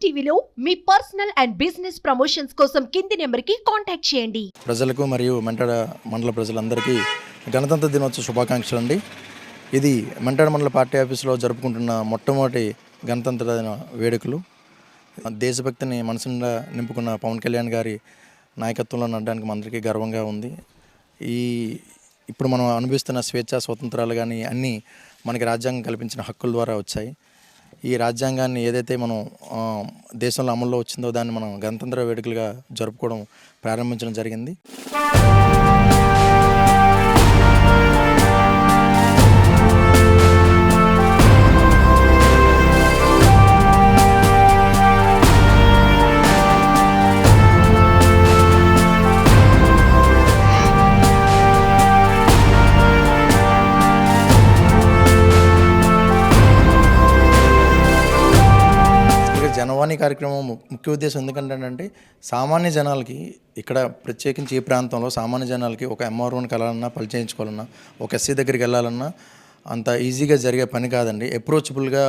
టీవీలో మీ personal and business promotions కోసం కింది నెంబర్కి కాంటాక్ట్ చేయండి. ప్రజలకు మరియు మెంటాడ మండల ప్రజలందరికీ గణతంత్ర దినోత్సవ శుభాకాంక్షలు అండి. ఇది మెంటాడ మండల పార్టీ ఆఫీసులో జరుపుకుంటున్న మొట్టమొదటి గణతంత్ర దిన వేడుకలు. దేశభక్తిని మనసునిండా నింపుకున్న పవన్ కళ్యాణ్ గారి నాయకత్వంలో నడడానికి మనందరికీ గర్వంగా ఉంది. ఇప్పుడు మనం అనుభవిస్తున్న స్వేచ్ఛ స్వతంత్రాలు కానీ అన్నీ మనకి రాజ్యాంగం కల్పించిన హక్కుల ద్వారా వచ్చాయి. ఈ రాజ్యాంగాన్ని ఏదైతే మనం దేశంలో అమల్లో వచ్చిందో దాన్ని మనం గణతంత్ర వేడుకలుగా జరుపుకోవడం ప్రారంభించడం జరిగింది. జనవాణి కార్యక్రమం ముఖ్య ఉద్దేశం ఎందుకంటే సామాన్య జనాలకి ఇక్కడ ప్రత్యేకించి ఈ ప్రాంతంలో సామాన్య జనాలకి ఒక ఎంఆర్ఓని కలాలన్నా పని చేయించుకోవాలన్నా ఒక ఎస్సీ దగ్గరికి వెళ్ళాలన్నా అంత ఈజీగా జరిగే పని కాదండి. అప్రోచబుల్గా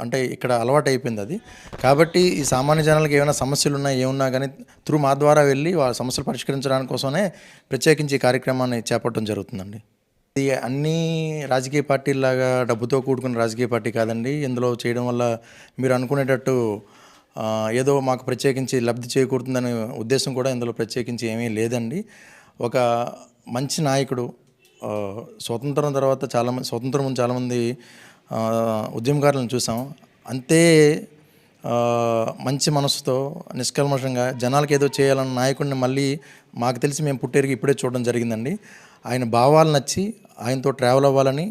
అంటే ఇక్కడ అలవాటు అయిపోయింది అది. కాబట్టి ఈ సామాన్య జనాలకి ఏమైనా సమస్యలు ఉన్నా ఏమున్నా కానీ మా ద్వారా వెళ్ళి వాళ్ళ సమస్యలు పరిష్కరించడానికి కోసమే ప్రత్యేకించి ఈ కార్యక్రమాన్ని చేపట్టడం జరుగుతుందండి. ఇది అన్ని రాజకీయ పార్టీలాగా డబ్బుతో కూడుకున్న రాజకీయ పార్టీ కాదండి. ఇందులో చేయడం వల్ల మీరు అనుకునేటట్టు ఏదో మాకు ప్రత్యేకించి లబ్ధి చేకూరుతుందనే ఉద్దేశం కూడా ఇందులో ప్రత్యేకించి ఏమీ లేదండి. ఒక మంచి నాయకుడు స్వతంత్రం తర్వాత స్వతంత్రం ముందు చాలామంది ఉద్యమకారులను చూసాం. అంతే మంచి మనసుతో నిష్కల్మషంగా జనాలకు ఏదో చేయాలన్న నాయకుడిని మళ్ళీ మాకు తెలిసి మేము పుట్టేరికి ఇప్పుడే చూడడం జరిగిందండి. ఆయన భావాలు నచ్చి ఆయనతో ట్రావెల్ అవ్వాలని,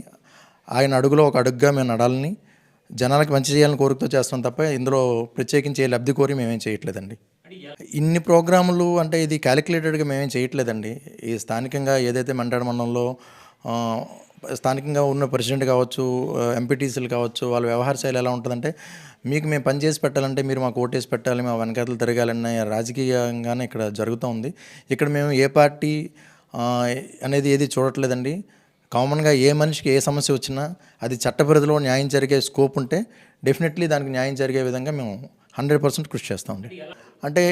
ఆయన అడుగులో ఒక అడుగుగా మేము నడాలని, జనాలకు మంచి చేయాలని కోరికతో చేస్తాం తప్ప ఇందులో ప్రత్యేకించి ఏ లబ్ధి కోరి మేమేం చేయట్లేదండి. ఇన్ని ప్రోగ్రాములు అంటే ఇది క్యాలిక్యులేటెడ్గా మేమేం చేయట్లేదండి. ఈ స్థానికంగా ఏదైతే మెంటాడ మండలంలో స్థానికంగా ఉన్న ప్రెసిడెంట్ కావచ్చు, ఎంపీటీసీలు కావచ్చు, వాళ్ళ వ్యవహార శైలి ఎలా ఉంటుందంటే మీకు మేము పనిచేసి పెట్టాలంటే మీరు మాకు ఓటేసి పెట్టాలి, మా వెనకాతలు తిరగాలన్న రాజకీయంగానే ఇక్కడ జరుగుతూ ఉంది. ఇక్కడ మేము ఏ పార్టీ అనేది ఏది చూడట్లేదండి. కామన్గా ఏ మనిషికి ఏ సమస్య వచ్చినా అది చట్టపరిధిలో న్యాయం జరిగే స్కోప్ ఉంటే డెఫినెట్లీ దానికి న్యాయం జరిగే విధంగా మేము 100% కృషి చేస్తామండి. అంటే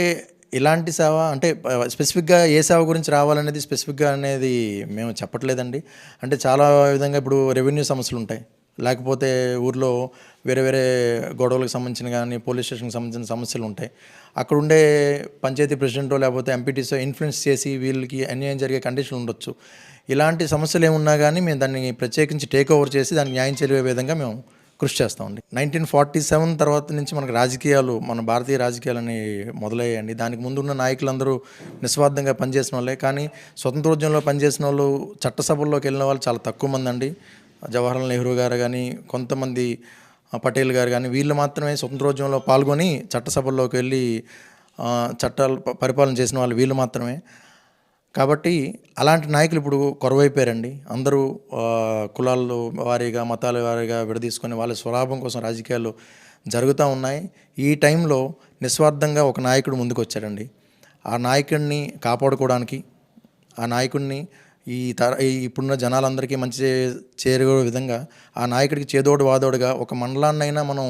ఇలాంటి సేవ అంటే స్పెసిఫిక్గా ఏ సేవ గురించి రావాలనేది స్పెసిఫిక్గా అనేది మేము చెప్పట్లేదండి. అంటే చాలా విధంగా ఇప్పుడు రెవెన్యూ సమస్యలు ఉంటాయి, లేకపోతే ఊర్లో వేరే వేరే గొడవలకు సంబంధించిన కానీ పోలీస్ స్టేషన్కి సంబంధించిన సమస్యలు ఉంటాయి. అక్కడ ఉండే పంచాయతీ ప్రెసిడెంటో లేకపోతే ఎంపీటీసో ఇన్ఫ్లుయెన్స్ చేసి వీళ్ళకి అన్యాయం జరిగే కండిషన్ ఉండొచ్చు. ఇలాంటి సమస్యలు ఏమున్నా కానీ మేము దాన్ని ప్రత్యేకించి టేక్ ఓవర్ చేసి దానికి న్యాయం జరిగే విధంగా మేము కృషి చేస్తామండి. 1947 తర్వాత నుంచి మనకు రాజకీయాలు, మన భారతీయ రాజకీయాలని మొదలయ్యాయండి. దానికి ముందున్న నాయకులందరూ నిస్వార్థంగా పనిచేసిన వాళ్ళే. కానీ స్వతంత్రోద్యమంలో పనిచేసిన వాళ్ళు చట్టసభల్లోకి వెళ్ళిన వాళ్ళు చాలా తక్కువ మంది అండి. జవహర్లాల్ నెహ్రూ గారు కానీ, కొంతమంది పటేల్ గారు కానీ, వీళ్ళు మాత్రమే స్వతంత్రోద్యమంలో పాల్గొని చట్టసభల్లోకి వెళ్ళి చట్టాలు పరిపాలన చేసిన వాళ్ళు వీళ్ళు మాత్రమే. కాబట్టి అలాంటి నాయకులు ఇప్పుడు కొరవైపోయారండి. అందరూ కులాల వారీగా, మతాల వారీగా విడదీసుకొని వాళ్ళ స్వలాభం కోసం రాజకీయాలు జరుగుతూ ఉన్నాయి. ఈ టైంలో నిస్వార్థంగా ఒక నాయకుడు ముందుకు వచ్చాడండి. ఆ నాయకుడిని కాపాడుకోవడానికి, ఆ నాయకుడిని ఇప్పుడున్న జనాలందరికీ మంచి చేరే విధంగా ఆ నాయకుడికి చేదోడు వాదోడుగా ఒక మండలాన్నైనా మనం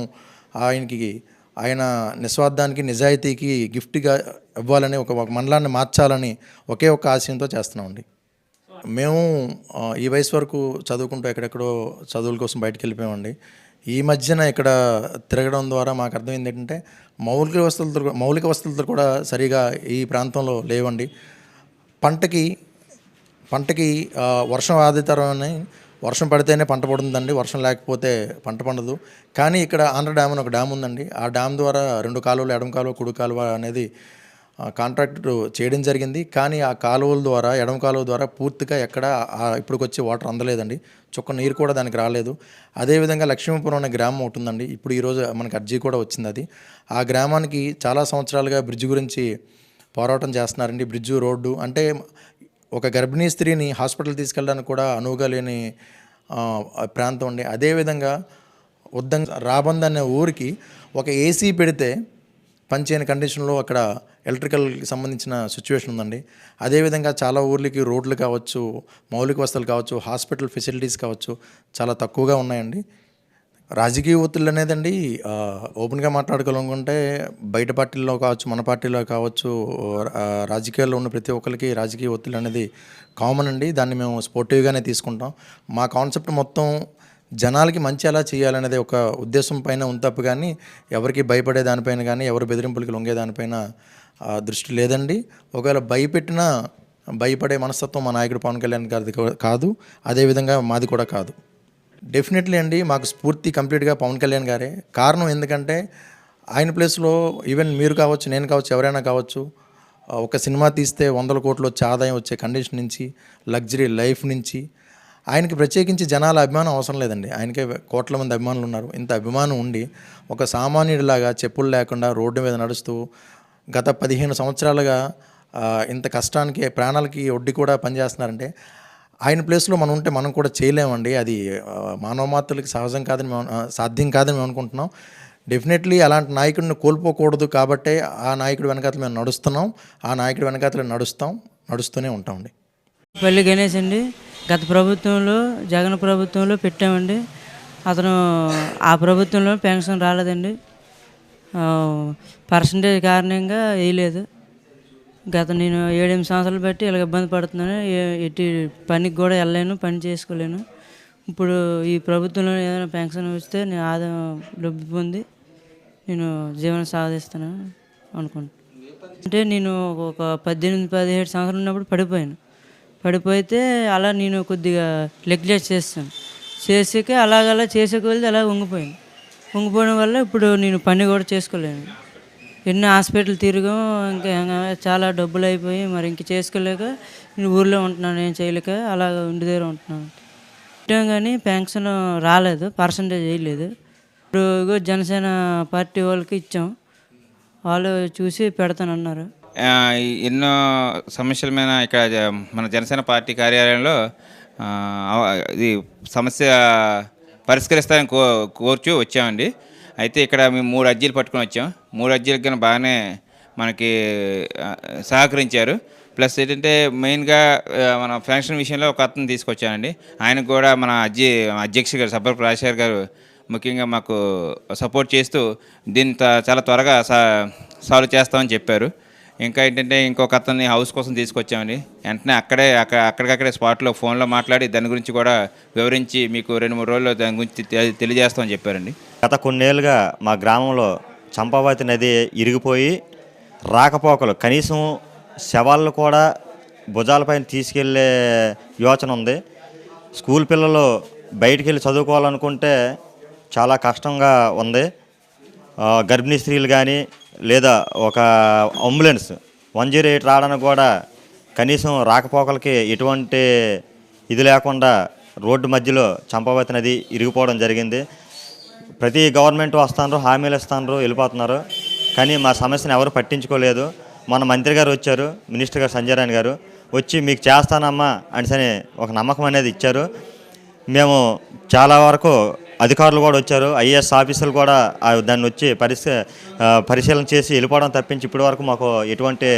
ఆయన నిస్వార్థానికి, నిజాయితీకి గిఫ్ట్గా ఇవ్వాలని, ఒక మండలాన్ని మార్చాలని ఒకే ఒక ఆశయంతో చేస్తున్నామండి. మేము ఈ వయసు వరకు చదువుకుంటూ ఎక్కడెక్కడో చదువుల కోసం బయటకు వెళ్ళిపోయామండి. ఈ మధ్యన ఇక్కడ తిరగడం ద్వారా మాకు అర్థమైంది ఏంటంటే మౌలిక వసతులతో కూడా సరిగా ఈ ప్రాంతంలో లేవండి. పంటకి వర్షం ఆధారితమని, వర్షం పడితేనే పంట పడుతుందండి, వర్షం లేకపోతే పంట పండదు. కానీ ఇక్కడ ఆంధ్ర డ్యామ్ అని ఒక డ్యామ్ ఉందండి. ఆ డ్యామ్ ద్వారా 2 కాలువలు, ఎడమ కాలువ, కుడి కాలువ అనేది కాంట్రాక్ట్ చేయడం జరిగింది. కానీ ఆ కాలువల ద్వారా, ఎడమ కాలువ ద్వారా పూర్తిగా ఎక్కడ ఇప్పటికొచ్చి వాటర్ అందలేదండి. చుక్క నీరు కూడా దానికి రాలేదు. అదేవిధంగా లక్ష్మీపురం అనే గ్రామం ఒకటి ఉందండి. ఇప్పుడు ఈరోజు మనకి అర్జీ కూడా వచ్చింది. అది ఆ గ్రామానికి చాలా సంవత్సరాలుగా బ్రిడ్జ్ గురించి పోరాటం చేస్తున్నారండి. బ్రిడ్జు, రోడ్డు అంటే ఒక గర్భిణీ స్త్రీని హాస్పిటల్ తీసుకెళ్ళడానికి కూడా అనువుగా లేని ప్రాంతం అండి. అదేవిధంగా రాబంద్ అనే ఊరికి ఒక ఏసీ పెడితే పనిచేయని కండిషన్లో అక్కడ ఎలక్ట్రికల్కి సంబంధించిన సిచ్యువేషన్ ఉందండి. అదేవిధంగా చాలా ఊర్లకి రోడ్లు కావచ్చు, మౌలిక వసతులు కావచ్చు, హాస్పిటల్ ఫెసిలిటీస్ కావచ్చు చాలా తక్కువగా ఉన్నాయండి. రాజకీయ ఒత్తిళ్ళు అనేదండి ఓపెన్గా మాట్లాడుకోవాలనుకుంటే బయట పార్టీల్లో కావచ్చు, మన పార్టీలో కావచ్చు, రాజకీయాల్లో ఉన్న ప్రతి ఒక్కరికి రాజకీయ ఒత్తిళ్ళు అనేది కామన్ అండి. దాన్ని మేము స్పోర్టివ్గానే తీసుకుంటాం. మా కాన్సెప్ట్ మొత్తం జనాలకి మంచి ఎలా చేయాలనేది ఒక ఉద్దేశం పైన ఉంది తప్ప కానీ ఎవరికి భయపడే దానిపైన కానీ ఎవరు బెదిరింపులకి లొంగే దానిపైన దృష్టి లేదండి. ఒకవేళ భయపెట్టినా భయపడే మనస్తత్వం మా నాయకుడు పవన్ కళ్యాణ్ గారిది కాదు, అదేవిధంగా మాది కూడా కాదు. డెఫినెట్లీ అండి మాకు స్ఫూర్తి కంప్లీట్గా పవన్ కళ్యాణ్ గారే. కారణం ఎందుకంటే ఆయన ప్లేస్లో ఈవెన్ మీరు కావచ్చు, నేను కావచ్చు, ఎవరైనా కావచ్చు, ఒక సినిమా తీస్తే 100 కోట్లు వచ్చే ఆదాయం వచ్చే కండిషన్ నుంచి, లగ్జరీ లైఫ్ నుంచి ఆయనకి ప్రత్యేకించి జనాల అభిమానం అవసరం లేదండి. ఆయనకే కోట్ల మంది అభిమానులు ఉన్నారు. ఇంత అభిమానం ఉండి ఒక సామాన్యుడిలాగా చెప్పులు లేకుండా రోడ్డు మీద నడుస్తూ గత 15 సంవత్సరాలుగా ఇంత కష్టానికి ప్రాణాలకి ఒడ్డి కూడా పనిచేస్తున్నారంటే ఆయన ప్లేస్లో మనం ఉంటే మనం కూడా చేయలేమండి. అది మానవ మాత్రులకి సహజం కాదని సాధ్యం కాదని మేము అనుకుంటున్నాం. డెఫినెట్లీ అలాంటి నాయకుడిని కోల్పోకూడదు కాబట్టే ఆ నాయకుడి వెనకాతలు మేము నడుస్తున్నాం. ఆ నాయకుడి వెనకాతలు నడుస్తూనే ఉంటామండి. పల్లి గణేష్ అండి. గత ప్రభుత్వంలో జగన్ ప్రభుత్వంలో పెట్టామండి. అతను ఆ ప్రభుత్వంలో పెన్షన్ రాలేదండి. పర్సంటేజ్ కారణంగా వేయలేదు. నేను 7-8 సంవత్సరాలు బట్టి ఇలా ఇబ్బంది పడుతున్నాను. ఎట్టి పనికి కూడా వెళ్ళలేను, పని చేసుకోలేను. ఇప్పుడు ఈ ప్రభుత్వంలో ఏదైనా పెన్షన్ వస్తే నేను ఆదాయం లబ్ధి పొంది నేను జీవనం సాగిస్తాను అనుకుంటున్నాను. అంటే నేను ఒక 18-17 సంవత్సరాలు ఉన్నప్పుడు పడిపోతే అలా నేను కొద్దిగా నెగ్లెక్ట్ చేసాక అలాగలా చేసేకొలిది అలా వంగిపోవడం వల్ల ఇప్పుడు నేను పని కూడా చేసుకోలేను. ఎన్నో హాస్పిటల్ తిరిగాం, ఇంకా చాలా డబ్బులు అయిపోయి మరి ఇంక చేసుకోలేక నేను ఊర్లో ఉంటున్నాను, ఏం చేయలేక అలా ఇంటి దగ్గర ఉంటున్నాను. పెట్టాం కానీ పెన్షన్ రాలేదు, పర్సంటేజ్ వేయలేదు. ఇప్పుడు జనసేన పార్టీ వాళ్ళకి ఇచ్చాం, వాళ్ళు చూసి పెడతానన్నారు. ఎన్నో సమస్యల మీద ఇక్కడ మన జనసేన పార్టీ కార్యాలయంలో ఇది సమస్య పరిష్కరిస్తారని కోర్చు వచ్చామండి. అయితే ఇక్కడ మేము 3 అర్జీలు పట్టుకొని వచ్చాం. 3 అర్జీలకు కానీ బాగానే మనకి సహకరించారు. ప్లస్ ఏంటంటే మెయిన్గా మన పెన్షన్ విషయంలో ఒక అతను తీసుకొచ్చానండి. ఆయనకు కూడా మన అధ్యక్ష గారు సబ్బర్ రాజశేఖర్ గారు ముఖ్యంగా మాకు సపోర్ట్ చేస్తూ దీన్ని చాలా త్వరగా సాల్వ్ చేస్తామని చెప్పారు. ఇంకా ఏంటంటే ఇంకొక అతన్ని హౌస్ కోసం తీసుకొచ్చామండి. వెంటనే అక్కడికక్కడే స్పాట్లో ఫోన్లో మాట్లాడి దాని గురించి కూడా వివరించి మీకు 2-3 రోజుల్లో దాని గురించి తెలియజేస్తామని చెప్పారండి. గత కొన్నేళ్ళుగా మా గ్రామంలో చంపావతి నది ఇరిగిపోయి రాకపోకలు, కనీసం శవాలను కూడా భుజాలపైన తీసుకెళ్లే యోచన ఉంది. స్కూల్ పిల్లలు బయటికి వెళ్ళి చదువుకోవాలనుకుంటే చాలా కష్టంగా ఉంది. గర్భిణీ స్త్రీలు కానీ లేదా ఒక అంబులెన్స్ 108 రావడానికి కూడా కనీసం రాకపోకలకి ఎటువంటి ఇది లేకుండా రోడ్డు మధ్యలో చంపావతి నది ఇరిగిపోవడం జరిగింది. ప్రతి గవర్నమెంట్ వస్తున్నారు, హామీలు ఇస్తున్నారు, వెళ్ళిపోతున్నారు. కానీ మా సమస్యను ఎవరు పట్టించుకోలేదు. మన మంత్రి గారు వచ్చారు, మినిస్టర్ గారు సంజయ్ రాయ్ గారు వచ్చి మీకు చేస్తానమ్మా అని ఒక నమ్మకం అనేది ఇచ్చారు. మేము చాలా వరకు అధికారులు కూడా వచ్చారు, ఐఏఎస్ ఆఫీసర్లు కూడా దాన్ని వచ్చి పరిశీలన చేసి వెళ్ళిపోవడం తప్పించి ఇప్పటి వరకు మాకు ఎటువంటి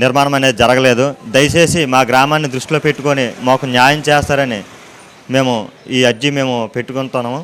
నిర్మాణం అనేది జరగలేదు. దయచేసి మా గ్రామాన్ని దృష్టిలో పెట్టుకొని మాకు న్యాయం చేస్తారని ఈ అర్జీ మేము పెట్టుకుంటున్నాము.